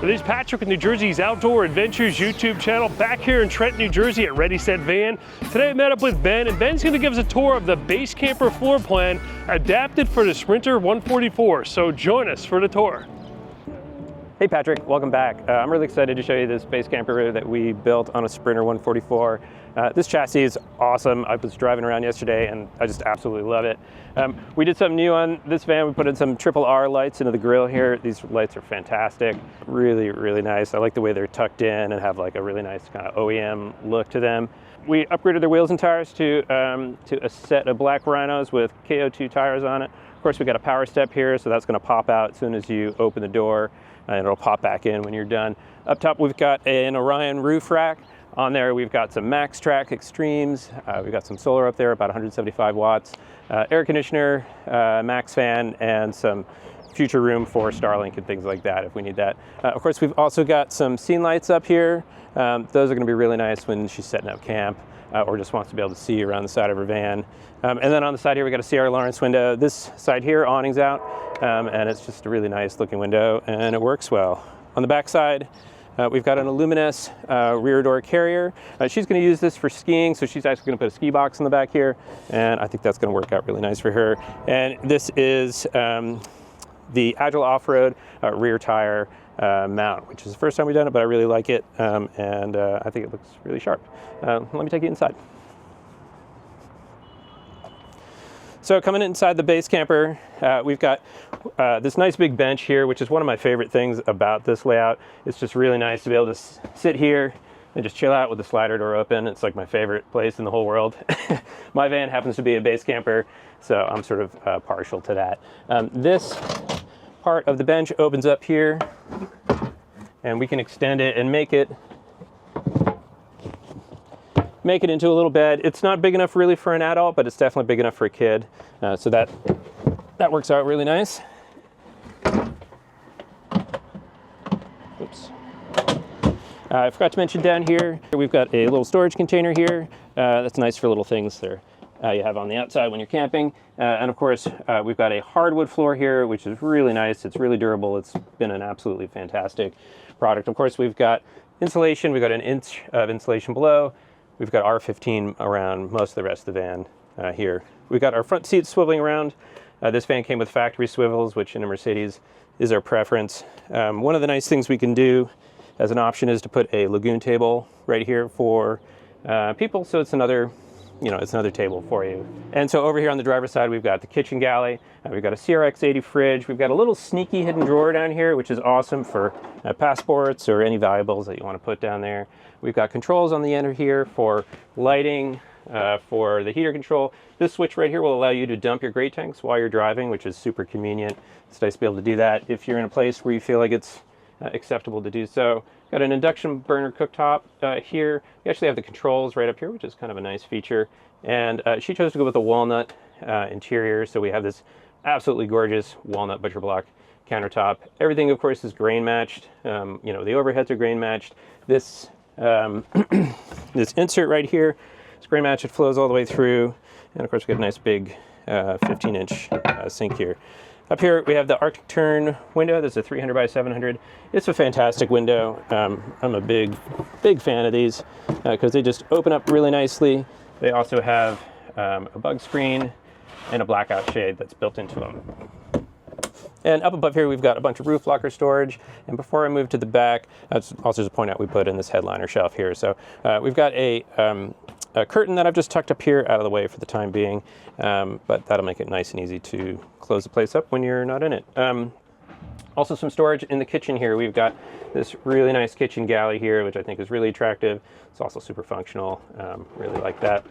This is Patrick with New Jersey's Outdoor Adventures YouTube channel, back here in Trenton, New Jersey at Ready Set Van. Today I met up with Ben, and Ben's gonna give us a tour of the base camper floor plan adapted for the Sprinter 144. So join us for the tour. Hey Patrick, welcome back. I'm really excited to show you this base camper that we built on a Sprinter 144. This chassis is awesome. I was driving around yesterday and I just absolutely love it. We did something new on this van. We put in some R lights into the grill here. These lights are fantastic. Really, really nice. I like the way they're tucked in and have like a really nice kind of OEM look to them. We upgraded their wheels and tires to a set of black Rhinos with KO2 tires on it. Of course, we got a power step here, so that's gonna pop out as soon as you open the door, and it'll pop back in when you're done. Up top, we've got an Orion roof rack. On there, we've got some MaxxTrax Extremes. We've got some solar up there, about 175 watts. Air conditioner, Maxx Fan, and some future room for Starlink and things like that if we need that. Of course, we've also got some scene lights up here. Those are gonna be really nice when she's setting up camp or just wants to be able to see around the side of her van. And then on the side here, we got a CR Lawrence window. This side here, awning's out, and it's just a really nice looking window, and it works well. On the back side, we've got an Illuminous rear door carrier. She's going to use this for skiing, so she's actually going to put a ski box in the back here, and I think that's going to work out really nice for her. And this is the Agile off-road rear tire mount, which is the first time we've done it, but I really like it, and I think it looks really sharp. Let me take you inside. So coming inside the base camper, we've got this nice big bench here, which is one of my favorite things about this layout. It's just really nice to be able to sit here and just chill out with the slider door open. It's like my favorite place in the whole world. My van happens to be a base camper, so I'm sort of partial to that. This part of the bench opens up here, and we can extend it and make it into a little bed. It's not big enough really for an adult, but it's definitely big enough for a kid. So that works out really nice. Oops. I forgot to mention down here, we've got a little storage container here. That's nice for little things there you have on the outside when you're camping. And of course, we've got a hardwood floor here, which is really nice. It's really durable. It's been an absolutely fantastic product. Of course, we've got insulation. We've got an inch of insulation below. We've got R15 around most of the rest of the van here. We've got our front seats swiveling around. This van came with factory swivels, which in a Mercedes is our preference. One of the nice things we can do as an option is to put a lagoon table right here for people, so it's another table for you. And so over here on the driver's side, we've got the kitchen galley. We've got a CRX-80 fridge. We've got a little sneaky hidden drawer down here, which is awesome for passports or any valuables that you want to put down there. We've got controls on the end here for lighting, for the heater control. This switch right here will allow you to dump your gray tanks while you're driving, which is super convenient. It's nice to be able to do that if you're in a place where you feel like it's acceptable to do so. Got an induction burner cooktop here. We actually have the controls right up here, which is kind of a nice feature. And she chose to go with a walnut interior, so we have this absolutely gorgeous walnut butcher block countertop. Everything, of course, is grain matched. The overheads are grain matched. This this insert right here is grain matched. It flows all the way through, and of course, we got a nice big 15-inch sink here. Up here, we have the Arctic Turn window. That's a 300 by 700. It's a fantastic window. I'm a big fan of these because they just open up really nicely. They also have a bug screen and a blackout shade that's built into them. And up above here, we've got a bunch of roof locker storage. And before I move to the back, that's also to point out we put in this headliner shelf here. So we've got a curtain that I've just tucked up here out of the way for the time being, but that'll make it nice and easy to close the place up when you're not in it. Also some storage in the kitchen here. We've got this really nice kitchen galley here, which I think is really attractive. It's also super functional, really like that.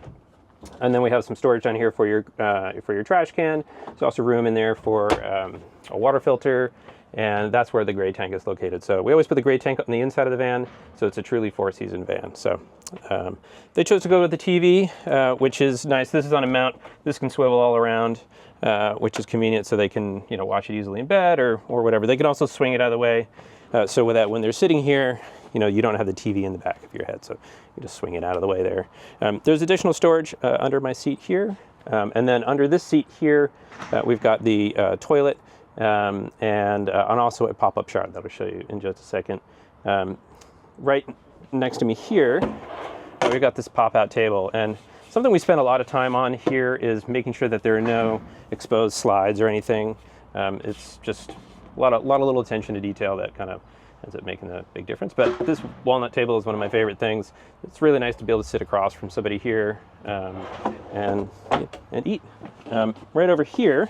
And then we have some storage down here for your trash can. There's also room in there for a water filter, and that's where the gray tank is located. So we always put the gray tank on the inside of the van, so it's a truly four-season van. So they chose to go with the TV, which is nice. This is on a mount. This can swivel all around, which is convenient, so they can watch it easily in bed or whatever. They can also swing it out of the way, so with that, when they're sitting here, you don't have the TV in the back of your head, so you just swing it out of the way there. There's additional storage under my seat here, and then under this seat here, we've got the toilet and also a pop-up shower that I'll show you in just a second. Right next to me here, we've got this pop-out table, and something we spend a lot of time on here is making sure that there are no exposed slides or anything. It's just a lot of little attention to detail that kind of ends up making a big difference. But this walnut table is one of my favorite things. It's really nice to be able to sit across from somebody here and eat. Right over here,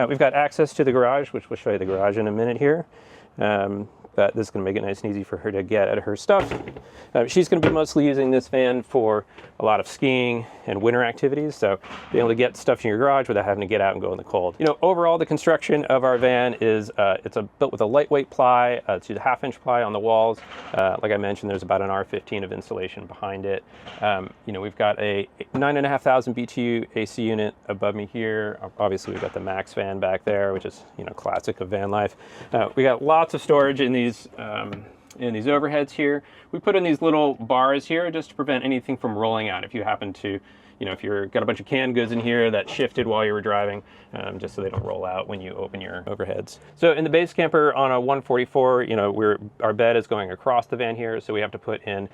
we've got access to the garage, which we'll show you the garage in a minute here. But this is going to make it nice and easy for her to get at her stuff. She's going to be mostly using this van for a lot of skiing and winter activities, so being able to get stuff in your garage without having to get out and go in the cold. You know, overall, the construction of our van is built with a lightweight ply. It's a 1/2-inch ply on the walls. Like I mentioned, there's about an R15 of insulation behind it. You know, we've got a 9,500 BTU AC unit above me here. Obviously, we've got the Maxx Fan back there, which is, you know, classic of van life. We got lots of storage in these overheads here. We put in these little bars here just to prevent anything from rolling out. If you happen to, you know, if you've got a bunch of canned goods in here that shifted while you were driving, just so they don't roll out when you open your overheads. So in the base camper on a 144, you know, our bed is going across the van here, so we have to put in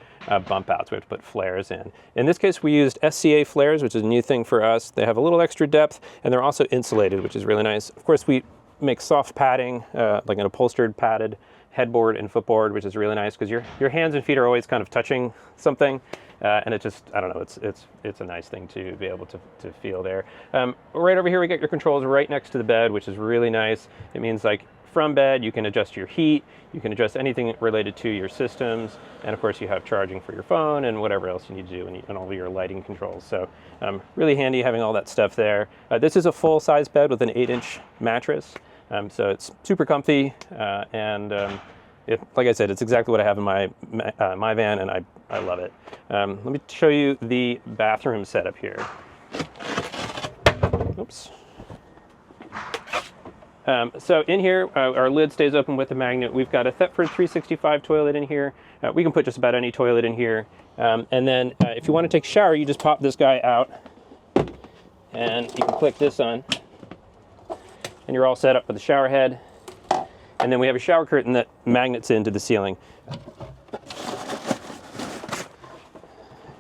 bump outs. We have to put flares in. In this case, we used SCA flares, which is a new thing for us. They have a little extra depth, and they're also insulated, which is really nice. Of course, we make soft padding, like an upholstered padded headboard and footboard, which is really nice because your hands and feet are always kind of touching something, and it just, I don't know, it's a nice thing to be able to feel there. Right over here we get your controls right next to the bed, which is really nice. It means, like, from bed you can adjust your heat, you can adjust anything related to your systems, and of course you have charging for your phone and whatever else you need to do, and all of your lighting controls. So really handy having all that stuff there. This is a full-size bed with an 8-inch mattress. So it's super comfy, and like I said, it's exactly what I have in my van, and I love it. Let me show you the bathroom setup here. Oops. So in here, our lid stays open with a magnet. We've got a Thetford 365 toilet in here. We can put just about any toilet in here. And then if you want to take a shower, you just pop this guy out, and you can click this on, and you're all set up with the shower head. And then we have a shower curtain that magnets into the ceiling.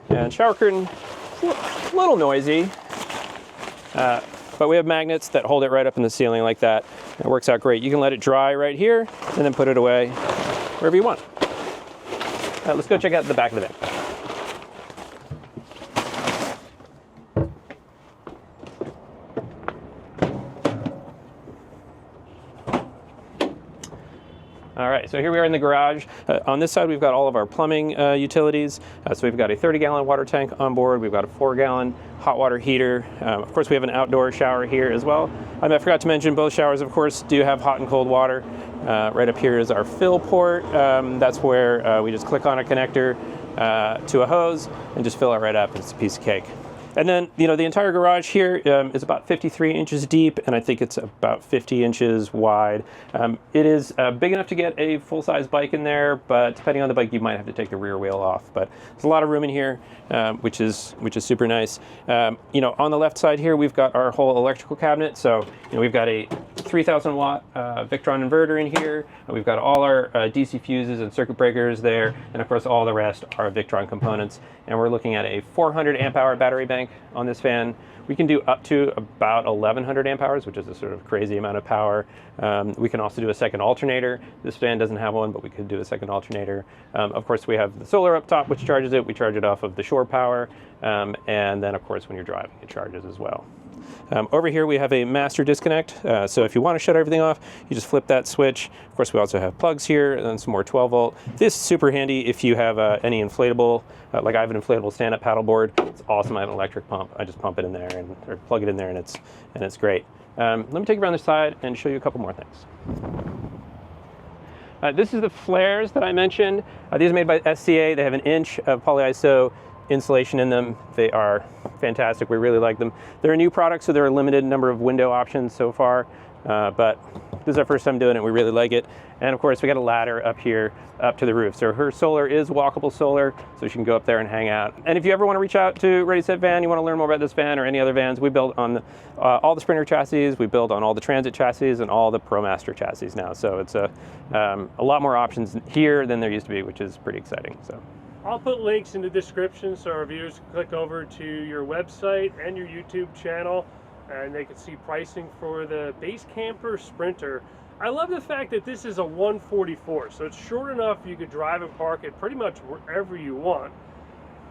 And shower curtain, a little noisy, but we have magnets that hold it right up in the ceiling like that. It works out great. You can let it dry right here and then put it away wherever you want. Let's go check out the back of the van. All right, so here we are in the garage. On this side, we've got all of our plumbing utilities. So we've got a 30-gallon water tank on board. We've got a 4-gallon hot water heater. Of course, we have an outdoor shower here as well. I forgot to mention both showers, of course, do have hot and cold water. Right up here is our fill port. That's where we just click on a connector to a hose and just fill it right up. It's a piece of cake. And then, you know, the entire garage here is about 53 inches deep, and I think it's about 50 inches wide. It is big enough to get a full-size bike in there, but depending on the bike, you might have to take the rear wheel off. But there's a lot of room in here, which is super nice. You know, on the left side here, we've got our whole electrical cabinet. So, you know, we've got a 3,000 watt Victron inverter in here. We've got all our DC fuses and circuit breakers there, and of course, all the rest are Victron components. And we're looking at a 400 amp hour battery bank on this fan. We can do up to about 1,100 amp hours, which is a sort of crazy amount of power. We can also do a second alternator. This fan doesn't have one, but we could do a second alternator. Of course, we have the solar up top, which charges it. We charge it off of the shore power. And then, of course, when you're driving, it charges as well. Over here, we have a master disconnect. So if you want to shut everything off, you just flip that switch. Of course, we also have plugs here and then some more 12 volt. This is super handy if you have any inflatable, like I have an inflatable stand-up paddleboard. It's awesome. I have an electric pump. I just pump it in there or plug it in there, and it's great. Let me take you around the side and show you a couple more things. This is the flares that I mentioned. These are made by SCA. They have 1 inch of polyiso insulation in them. They are fantastic. We really like them. They're a new product, so there are a limited number of window options so far. but this is our first time doing it. We really like it. And of course, we got a ladder up here, up to the roof. So her solar is walkable solar, so she can go up there and hang out. And if you ever want to reach out to Ready Set Van, you want to learn more about this van or any other vans, we build on all the Sprinter chassis, we build on all the Transit chassis and all the ProMaster chassis now. So it's a lot more options here than there used to be, which is pretty exciting. So I'll put links in the description so our viewers can click over to your website and your YouTube channel, and they can see pricing for the base camper Sprinter. I love the fact that this is a 144, so it's short enough you could drive and park it pretty much wherever you want,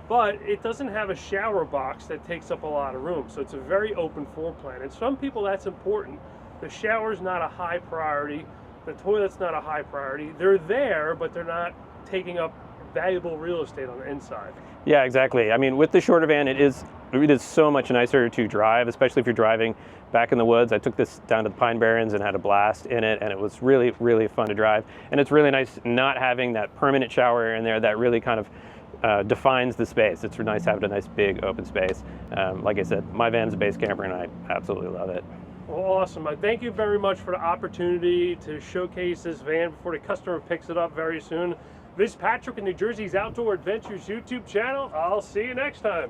but it doesn't have a shower box that takes up a lot of room, so it's a very open floor plan. And some people, that's important. The shower's not a high priority, the toilet's not a high priority. They're there, but they're not taking up valuable real estate on the inside. yeah, exactly. I mean, with the shorter van, it is so much nicer to drive, especially if you're driving back in the woods. I took this down to the Pine Barrens and had a blast in it, and it was really, really fun to drive. And it's really nice not having that permanent shower in there that really kind of defines the space. It's nice having a nice big open space. Like I said, my van's a base camper and I absolutely love it. Well, awesome. Thank you very much for the opportunity to showcase this van before the customer picks it up very soon. This is Patrick in New Jersey's Outdoor Adventures YouTube channel. I'll see you next time.